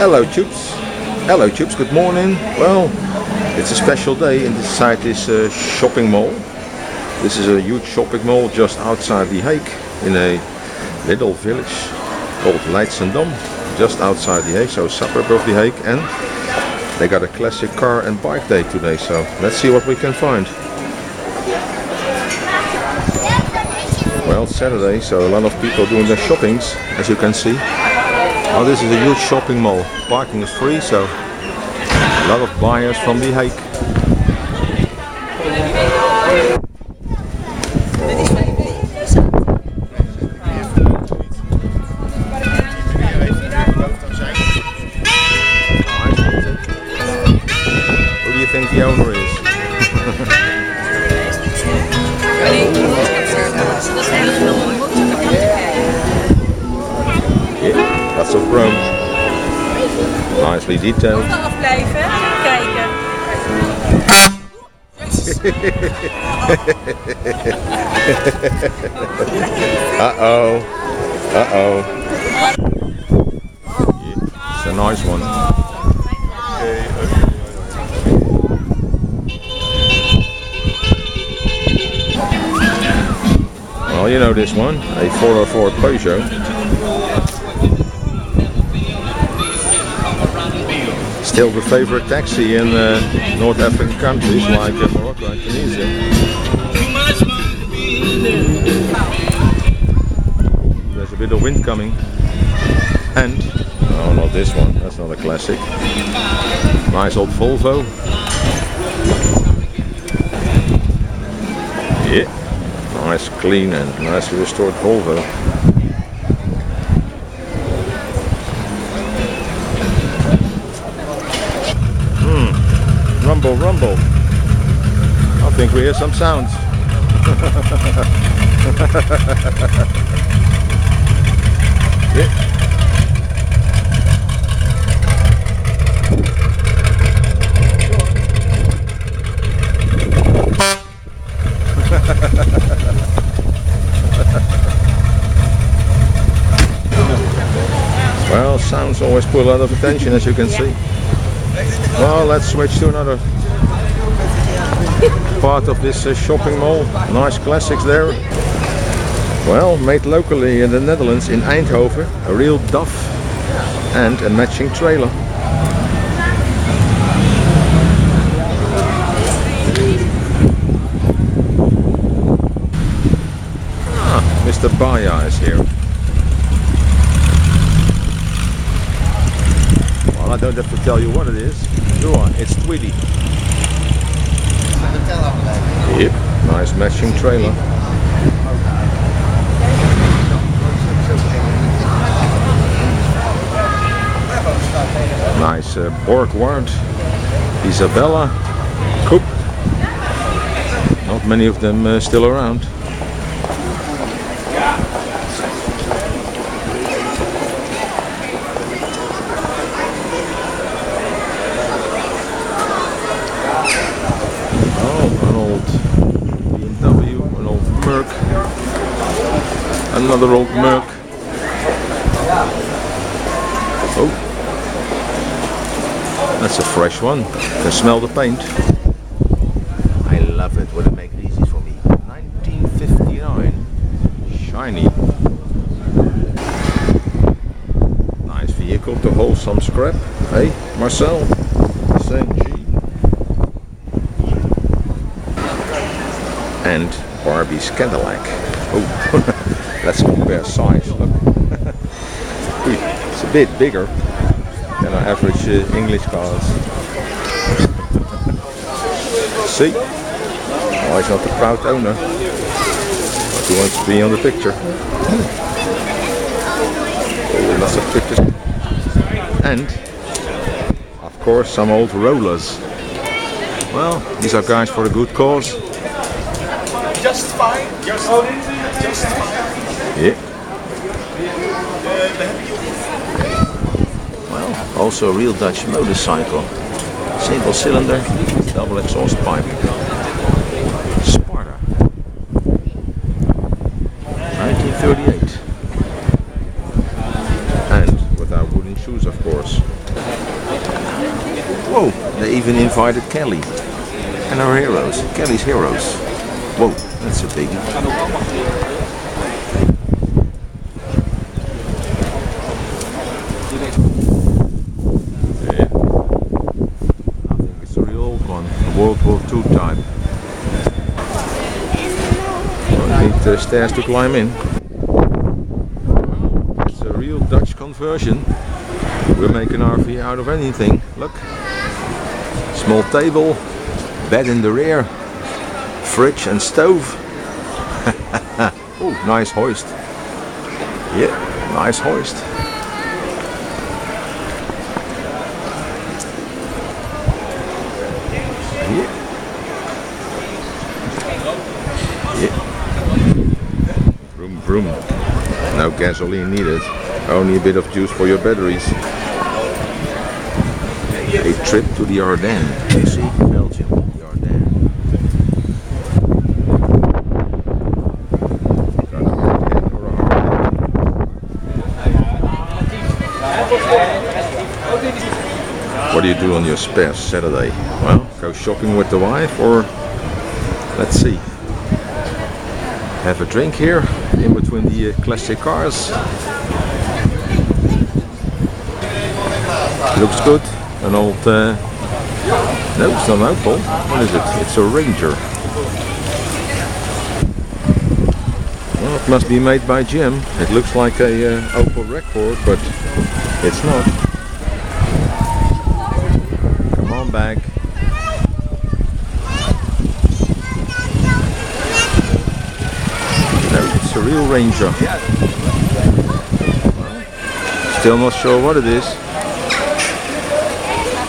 Hello tubes, good morning. Well, it's a special day inside this shopping mall. This is a huge shopping mall just outside The Hague in a little village called Leidsenhage, just outside The Hague, so a suburb of The Hague, and they got a classic car and bike day today, so let's see what we can find. Well, it's Saturday, so a lot of people doing their shoppings, as you can see. Oh, this is a huge shopping mall. Parking is free, so a lot of buyers from The Hague. Who do you think the owner is? Yeah, lots of chrome. Nicely detailed. Afblijven, kijken. Uh-oh. Uh-oh. Yeah, it's a nice one. Well, you know this one, a 404 Peugeot. Still the favorite taxi in North African countries like Morocco and Tunisia. There's a bit of wind coming. And, oh, not this one, that's not a classic. Nice old Volvo. Yeah, nice clean and nicely restored Volvo. Rumble, rumble. I think we hear some sounds. Yeah. Well, sounds always pull a lot of attention, as you can see. Well, let's switch to another part of this shopping mall. Nice classics there. Well, made locally in the Netherlands, in Eindhoven, a real DAF and a matching trailer. Ah, Mr. Baya is here. I don't have to tell you what it is, do I? It's Tweedy. Yep, nice matching trailer. Nice Borgward, Isabella, Coupe. Not many of them still around. Another old Merc. Oh, that's a fresh one. You can smell the paint. I love it when they make it easy for me. 1959. Shiny. Nice vehicle to hold some scrap. Hey, Marcel. Same G. And Barbie's Cadillac. Oh. Let's compare size. Look. It's a bit bigger than our average English cars. See? Oh, he's not the proud owner, but he wants to be on the picture. Oh, lots of pictures. And, of course, some old rollers. Well, these are guys for a good cause. Just fine. Just fine. Yeah. Well, also a real Dutch motorcycle. Single cylinder, double exhaust pipe. Sparta. 1938. And without wooden shoes, of course. Whoa, they even invited Kelly and her heroes. Kelly's heroes. Whoa, that's a biggie. Yeah. I think it's a real old one. A World War II type. Well, need stairs to climb in. It's a real Dutch conversion. We're making RV out of anything. Look. Small table, bed in the rear, fridge and stove. Oh, nice hoist. Yeah, nice hoist. Yeah. Yeah. Vroom vroom. No gasoline needed. Only a bit of juice for your batteries. A trip to the Ardennes. You see, Belgium, the Ardennes. Got a hard head or a hard head? What do you do on your spare Saturday? Well, go shopping with the wife, or let's see, have a drink here in between the classic cars. Looks good. An old, no, it's not an Opel. What is it? It's a Ranger. Well, it must be made by GM. It looks like a Opel Record, but it's not. Come on back. No, it's a real Ranger. Well, still not sure what it is.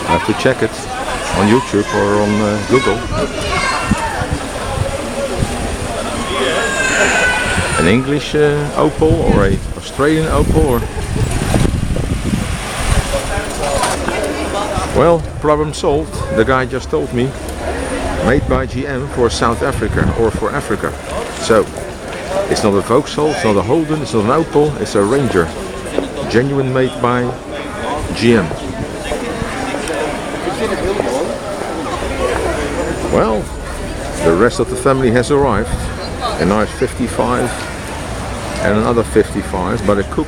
I have to check it on YouTube or on Google. An English Opel or a Australian Opel, or well, problem solved. The guy just told me made by GM for South Africa or for Africa. So it's not a Vauxhall, it's not a Holland, it's not an Opel, it's a Ranger. Genuine made by GM. Well, the rest of the family has arrived. A nice 55 and another 55, but a coupe.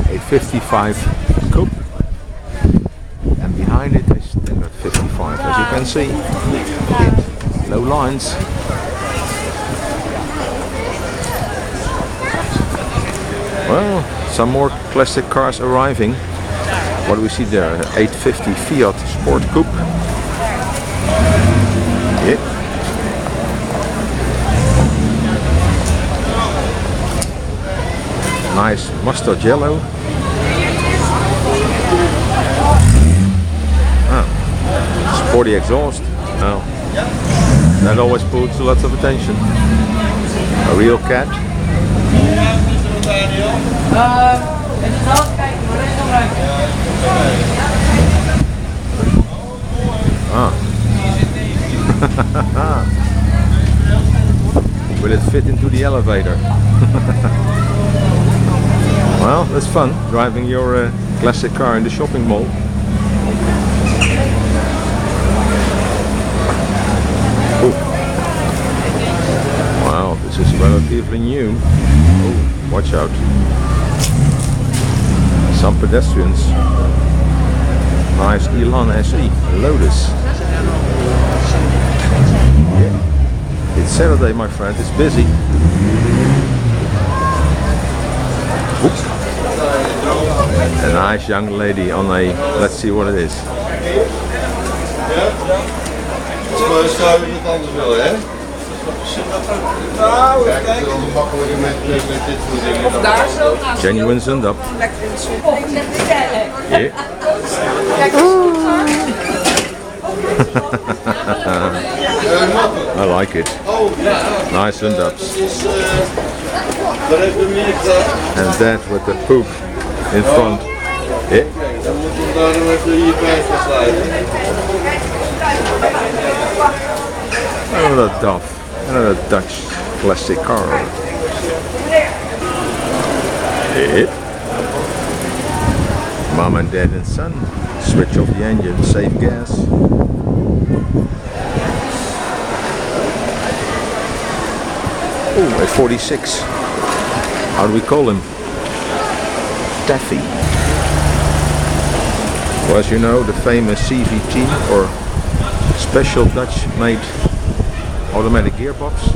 A 55 coupe. And behind it is standard 55. As you can see, low lines. Well, some more classic cars arriving. What do we see there? 850 Fiat Sport Coupe. Yeah. Nice mustard yellow. Ah. Sporty exhaust. Well, that always pulls lots of attention. A real cat. Ah. Will it fit into the elevator? Well, that's fun, driving your classic car in the shopping mall. Ooh. Wow, this is relatively new. Oh, watch out. Some pedestrians. Nice Elan SE, Lotus. Yeah. It's Saturday, my friend, it's busy. Oops. A nice young lady on a, let's see what it is. Genuine zundap. Yeah. I like it. Nice zundaps. And that with the poop in front. Yeah. Another DAF, another Dutch classic car. Yeah. Mom and dad and son. Switch off the engine, save gas. Oh, a 46. How do we call him? Taffy. Well, as you know, the famous CVT or special Dutch made automatic gearbox.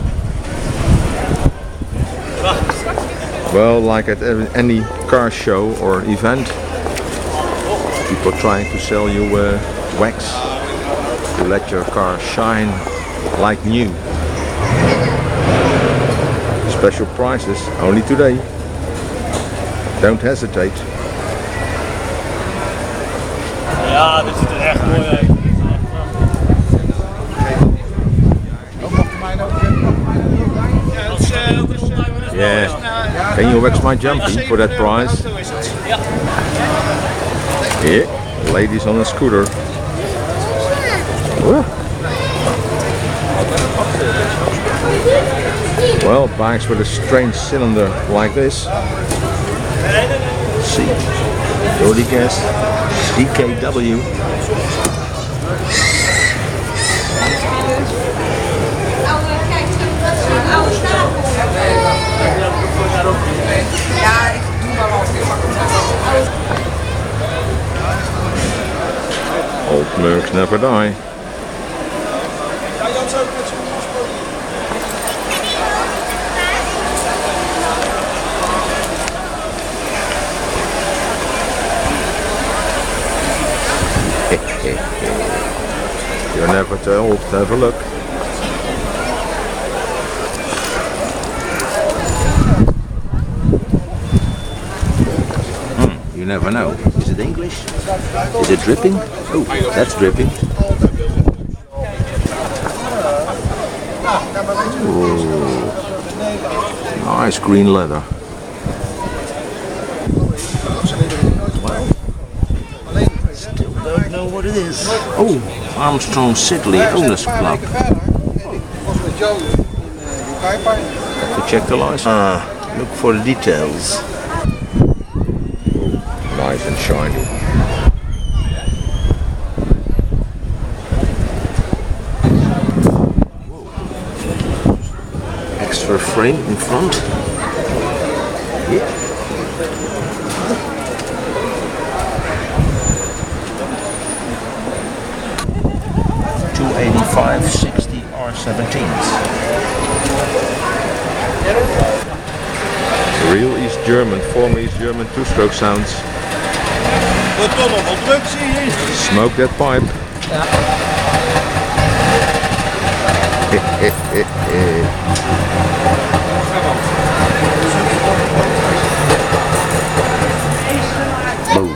Well, like at any car show or event, people trying to sell you wax to let your car shine like new. Special prices only today. Don't hesitate. Ja, dit ziet er echt mooi uit. Yeah. Can you wax my jumpy for that price? Yeah. Ladies on a scooter. Whoa. Well, bikes with a strange cylinder like this. See, dirty gas, DKW. Old mercs never die. You're never too old to have a look. You never know. Is it English? Is it dripping? Oh, that's dripping. Ooh. Nice green leather. Still don't know what it is. Oh, Armstrong Sidley Owners Club. Have to check the license. Look for the details. Nice and shiny. Extra frame in front. Yeah. $285.60 R17s. Real East German, former East German two-stroke sounds. Smoke that pipe. Boom.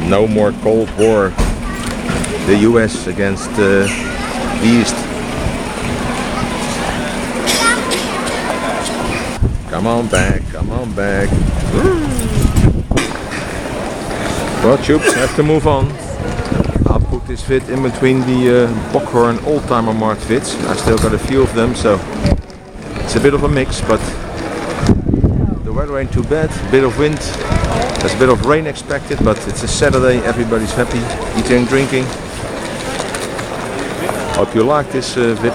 No more Cold War. The US against the East. Come on back, come on back. Well, Tubes, have to move on. I'll put this vid in between the Bockhorn Oldtimer Mart vids. I still got a few of them, so it's a bit of a mix, but the weather ain't too bad. A bit of wind, there's a bit of rain expected, but it's a Saturday, everybody's happy, eating and drinking. Hope you like this vid.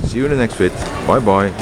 See you in the next vid. Bye bye.